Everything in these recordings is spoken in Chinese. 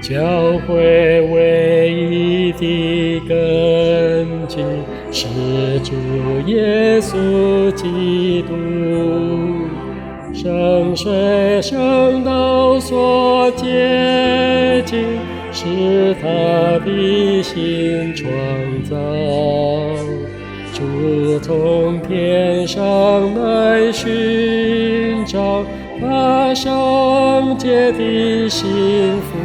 教会唯一的根基是主耶稣基督，圣水圣道所洁净，是他的心创造。主从天上来寻找他圣洁的幸福，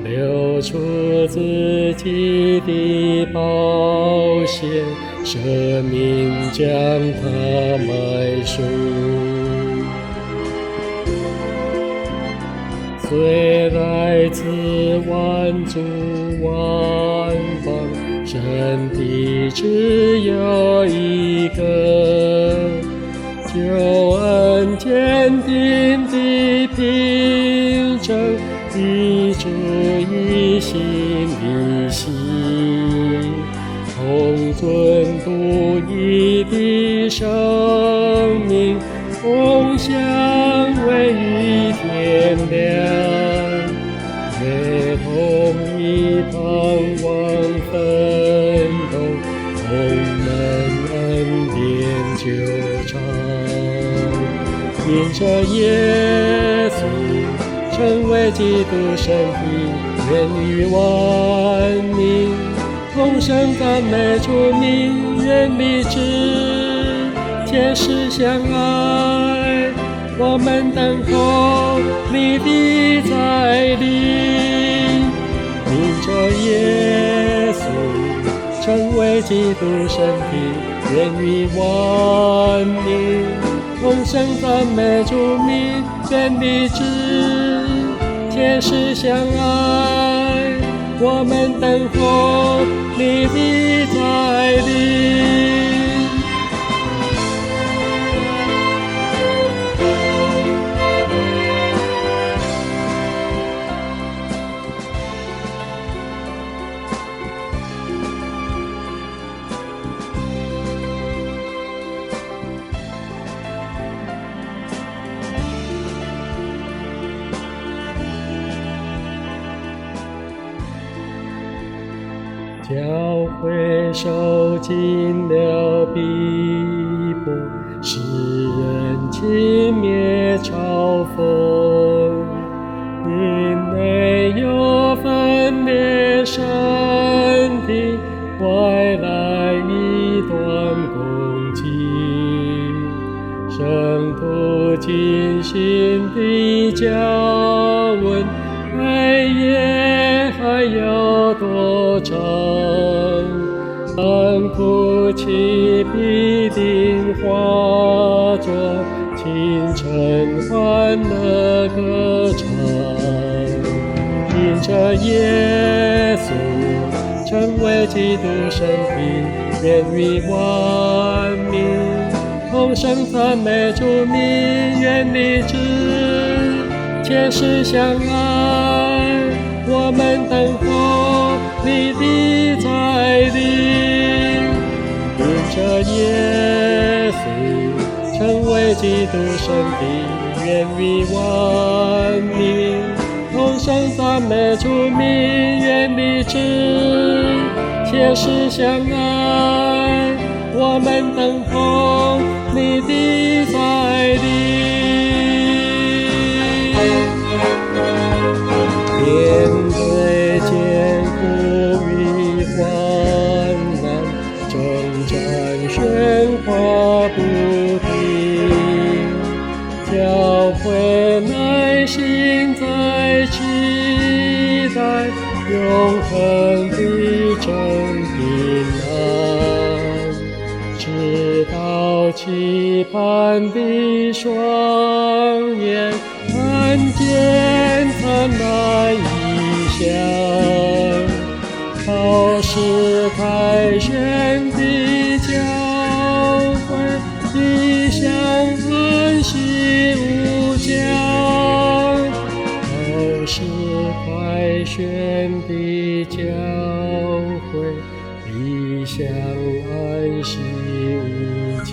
流出自己的宝血，舍命将他买赎。虽来自万族万邦，神的只有一个，救恩坚定的凭证，一主一心一心，同尊独一的生命，共享唯一天亮，也同一盼望奋斗，同能恩典纠缠。因着耶稣成为基督身体，愿与万民同声赞美主名，愿立志切实相爱。我们等候你的再临，因着耶稣成为基督身体，愿与万民同声赞美主名，愿立志切实相爱。我们等候你的再临。教会受尽了逼迫，使人轻蔑嘲讽，因没有分裂身体，外来一段攻击，圣徒尽心的教问，黑夜还要多长？当哭泣必定化作清晨欢乐歌唱，因着耶稣成为基督身体，愿与万民同声赞美主名，愿立志切实相爱。我们等候你的再临，因着耶稣成为基督身体，愿与万民同声赞美主名，愿立志切实相爱。我们等候你的再临。面对艰苦与患难，征战喧哗不停，教会耐心在期待永恒的真平安，直到期盼的双眼看见灿烂异象，考试凯旋的教会，异象安息无疆。考试凯旋的教会，异象安息无疆。